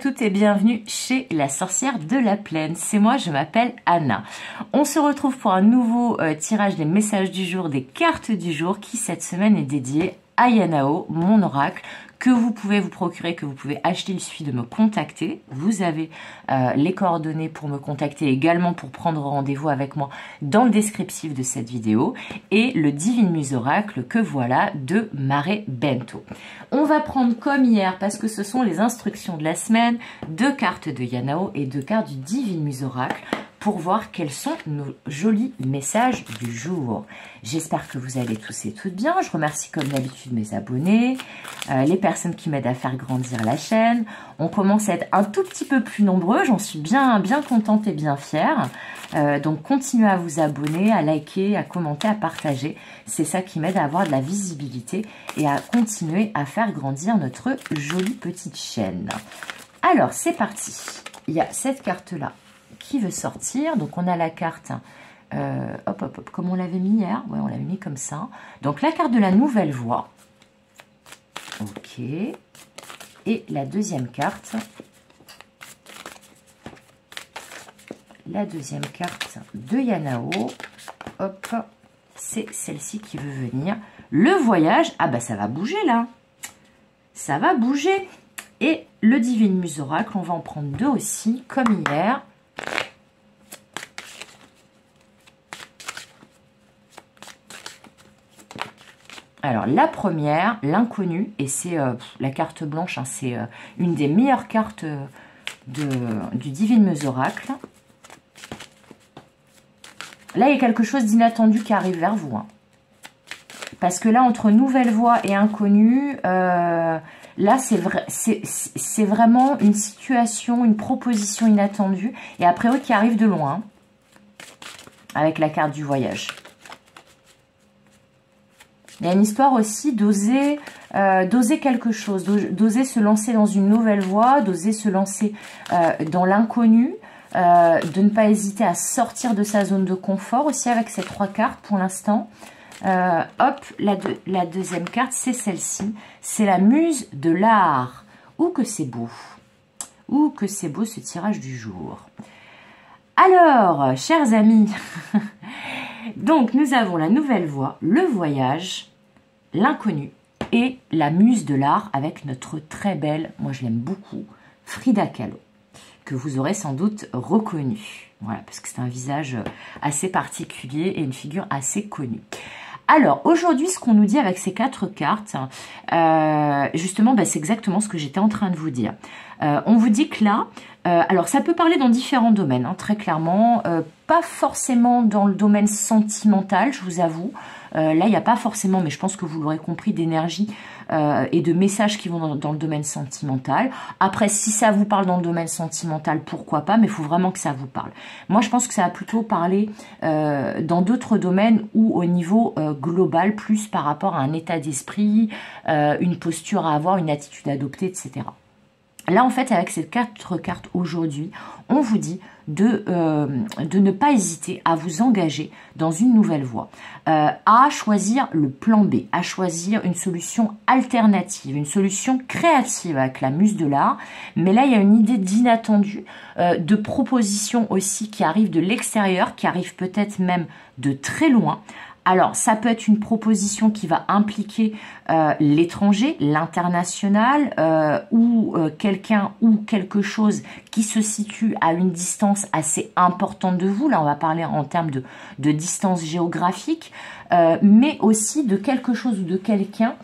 toutes et bienvenue chez la sorcière de la plaine. C'est moi, je m'appelle Anna. On se retrouve pour un nouveau tirage des messages du jour, des cartes du jour qui cette semaine est dédié à Yanao, mon oracle, que vous pouvez vous procurer, que vous pouvez acheter. Il suffit de me contacter. Vous avez les coordonnées pour me contacter, également pour prendre rendez-vous avec moi dans le descriptif de cette vidéo. Et le Divine Muse Oracle que voilà de Mare Bento. On va prendre comme hier, parce que ce sont les instructions de la semaine, 2 cartes de Yanao et 2 cartes du Divine Muse Oracle, pour voir quels sont nos jolis messages du jour. J'espère que vous allez tous et toutes bien. Je remercie comme d'habitude mes abonnés, les personnes qui m'aident à faire grandir la chaîne. On commence à être un tout petit peu plus nombreux. J'en suis bien contente et bien fière. Donc continuez à vous abonner, à liker, à commenter, à partager. C'est ça qui m'aide à avoir de la visibilité et à continuer à faire grandir notre jolie petite chaîne. Alors c'est parti. Il y a cette carte-là qui veut sortir. Donc on a la carte, comme on l'avait mis hier. Ouais, on l'avait mis comme ça. Donc la carte de la nouvelle voie. Ok. Et la deuxième carte. La deuxième carte de Yanao. Hop. C'est celle-ci qui veut venir. Le voyage. Ah bah ça va bouger là. Ça va bouger. Et le Divine Muse Oracle, on va en prendre 2 aussi, comme hier. Alors, la première, l'inconnu, et c'est la carte blanche, hein, c'est une des meilleures cartes du Divine Muse Oracle. Là, il y a quelque chose d'inattendu qui arrive vers vous. Hein. Parce que là, entre nouvelle voie et inconnu, là, c'est vraiment une situation, une proposition inattendue, et après eux qui arrive de loin, avec la carte du voyage. Il y a une histoire aussi d'oser quelque chose, d'oser se lancer dans une nouvelle voie, d'oser se lancer dans l'inconnu, de ne pas hésiter à sortir de sa zone de confort aussi avec ces 3 cartes pour l'instant. Hop, la deuxième carte, c'est celle-ci. C'est la muse de l'art. Ouh que c'est beau. Ouh que c'est beau ce tirage du jour. Alors, chers amis, donc nous avons la nouvelle voie, le voyage, l'inconnu et la muse de l'art avec notre très belle, moi je l'aime beaucoup, Frida Kahlo, que vous aurez sans doute reconnu. Voilà, parce que c'est un visage assez particulier et une figure assez connue. Alors, aujourd'hui, ce qu'on nous dit avec ces 4 cartes, justement, bah, c'est exactement ce que j'étais en train de vous dire. On vous dit que là, alors ça peut parler dans différents domaines, hein, très clairement, pas forcément dans le domaine sentimental, je vous avoue. Là, il n'y a pas forcément, mais je pense que vous l'aurez compris, d'énergie et de messages qui vont dans le domaine sentimental. Après, si ça vous parle dans le domaine sentimental, pourquoi pas, mais il faut vraiment que ça vous parle. Moi, je pense que ça va plutôt parler dans d'autres domaines ou au niveau global, plus par rapport à un état d'esprit, une posture à avoir, une attitude à adopter, etc. Là, en fait, avec ces 4 cartes aujourd'hui, on vous dit de ne pas hésiter à vous engager dans une nouvelle voie, à choisir le plan B, à choisir une solution alternative, une solution créative avec la muse de l'art. Mais là, il y a une idée d'inattendu, de proposition aussi qui arrive de l'extérieur, qui arrive peut-être même de très loin. Alors, ça peut être une proposition qui va impliquer l'étranger, l'international, ou quelqu'un ou quelque chose qui se situe à une distance assez importante de vous. Là, on va parler en termes de distance géographique, mais aussi de quelque chose ou de quelqu'un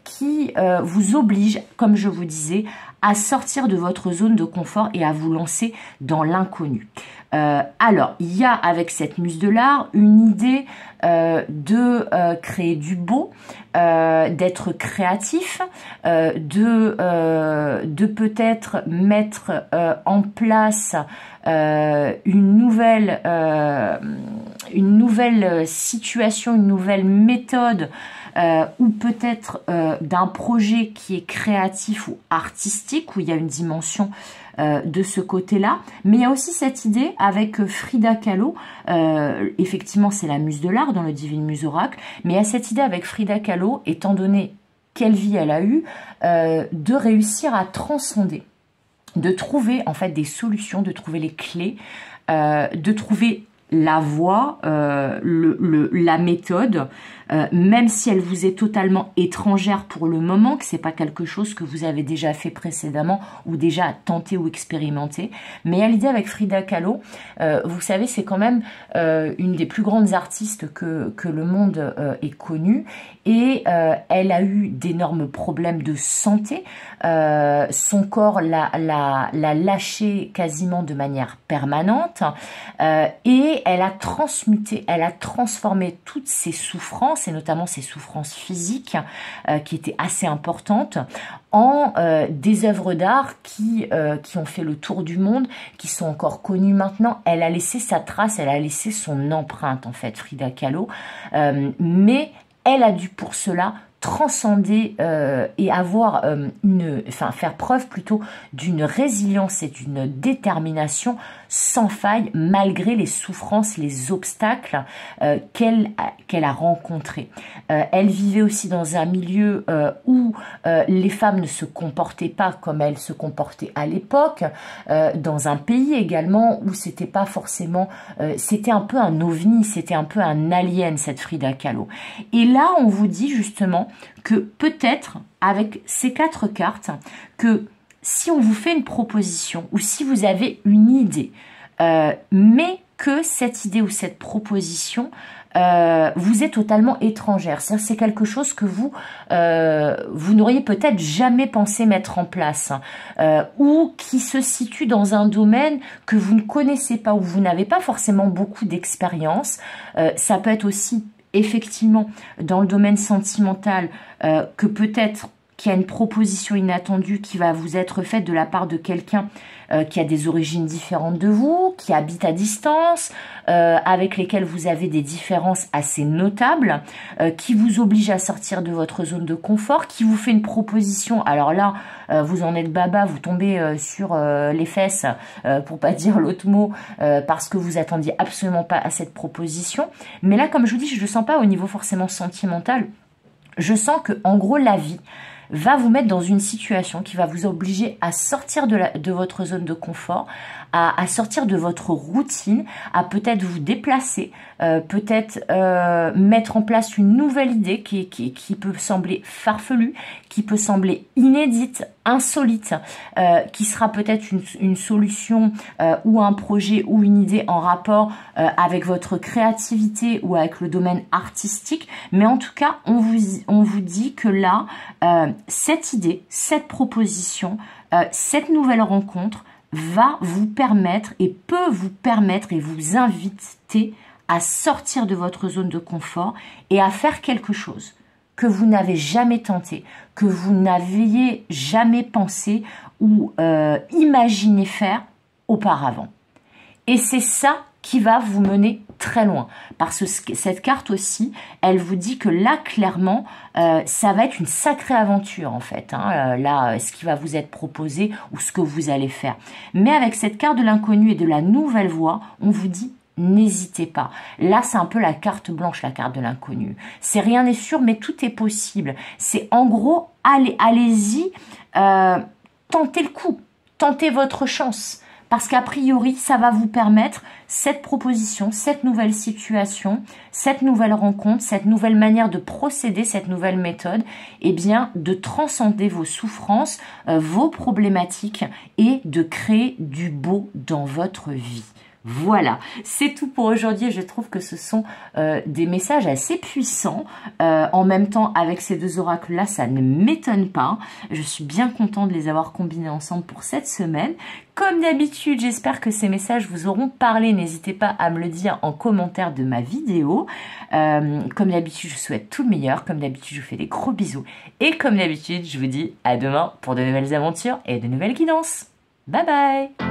qui vous oblige, comme je vous disais, à sortir de votre zone de confort et à vous lancer dans l'inconnu. Alors, il y a avec cette muse de l'art une idée de créer du beau, d'être créatif, de peut-être mettre en place une nouvelle situation, une nouvelle méthode, ou peut-être d'un projet qui est créatif ou artistique, où il y a une dimension de ce côté-là. Mais il y a aussi cette idée avec Frida Kahlo, effectivement c'est la muse de l'art dans le Divine Muse Oracle, mais il y a cette idée avec Frida Kahlo, étant donné quelle vie elle a eue, de réussir à transcender. de trouver en fait des solutions, de trouver les clés, de trouver la voie, la méthode, même si elle vous est totalement étrangère pour le moment, que c'est pas quelque chose que vous avez déjà fait précédemment ou déjà tenté ou expérimenté. Mais il y a l'idée avec Frida Kahlo, vous savez, c'est quand même une des plus grandes artistes que le monde ait connue, et elle a eu d'énormes problèmes de santé. Son corps l'a lâché quasiment de manière permanente, et elle a transmuté, elle a transformé toutes ses souffrances, et notamment ses souffrances physiques, qui étaient assez importantes, en des œuvres d'art qui ont fait le tour du monde, qui sont encore connues maintenant. Elle a laissé sa trace, elle a laissé son empreinte, en fait, Frida Kahlo. Mais elle a dû pour cela transcender et avoir faire preuve plutôt d'une résilience et d'une détermination sans faille, malgré les souffrances, les obstacles qu'elle a rencontrés. Elle vivait aussi dans un milieu où les femmes ne se comportaient pas comme elles se comportaient à l'époque, dans un pays également où c'était pas forcément, c'était un peu un ovni, c'était un peu un alien, cette Frida Kahlo. Et là, on vous dit justement que peut-être, avec ces 4 cartes, que si on vous fait une proposition ou si vous avez une idée, mais que cette idée ou cette proposition vous est totalement étrangère, c'est-à-dire c'est quelque chose que vous n'auriez peut-être jamais pensé mettre en place, ou qui se situe dans un domaine que vous ne connaissez pas, où vous n'avez pas forcément beaucoup d'expérience. Ça peut être aussi effectivement dans le domaine sentimental, que peut-être qu'il y a une proposition inattendue qui va vous être faite de la part de quelqu'un qui a des origines différentes de vous, qui habite à distance, avec lesquels vous avez des différences assez notables, qui vous oblige à sortir de votre zone de confort, qui vous fait une proposition. Alors là, vous en êtes baba, vous tombez sur les fesses, pour pas dire l'autre mot, parce que vous attendiez absolument pas à cette proposition. Mais là, comme je vous dis, je le sens pas au niveau forcément sentimental. Je sens que, en gros, la vie va vous mettre dans une situation qui va vous obliger à sortir de votre zone de confort, à sortir de votre routine, à peut-être vous déplacer, peut-être mettre en place une nouvelle idée qui peut sembler farfelue, qui peut sembler inédite, insolite, qui sera peut-être une solution ou un projet ou une idée en rapport avec votre créativité ou avec le domaine artistique. Mais en tout cas, on vous dit que là, cette idée, cette proposition, cette nouvelle rencontre va vous permettre et peut vous permettre et vous inviter à sortir de votre zone de confort et à faire quelque chose que vous n'avez jamais tenté, que vous n'aviez jamais pensé ou imaginé faire auparavant. Et c'est ça qui va vous mener très loin. Parce que cette carte aussi, elle vous dit que là, clairement, ça va être une sacrée aventure, en fait. Là, ce qui va vous être proposé ou ce que vous allez faire. Mais avec cette carte de l'inconnu et de la nouvelle voie, on vous dit, n'hésitez pas. Là, c'est un peu la carte blanche, la carte de l'inconnu. C'est rien n'est sûr, mais tout est possible. C'est en gros, allez-y, tentez le coup, tentez votre chance. Parce qu'a priori, ça va vous permettre, cette proposition, cette nouvelle situation, cette nouvelle rencontre, cette nouvelle manière de procéder, cette nouvelle méthode, eh bien, de transcender vos souffrances, vos problématiques et de créer du beau dans votre vie. Voilà, c'est tout pour aujourd'hui. Je trouve que ce sont des messages assez puissants. En même temps, avec ces 2 oracles-là, ça ne m'étonne pas. Je suis bien contente de les avoir combinés ensemble pour cette semaine. Comme d'habitude, j'espère que ces messages vous auront parlé. N'hésitez pas à me le dire en commentaire de ma vidéo. Comme d'habitude, je vous souhaite tout le meilleur. Comme d'habitude, je vous fais des gros bisous. Et comme d'habitude, je vous dis à demain pour de nouvelles aventures et de nouvelles guidances. Bye bye!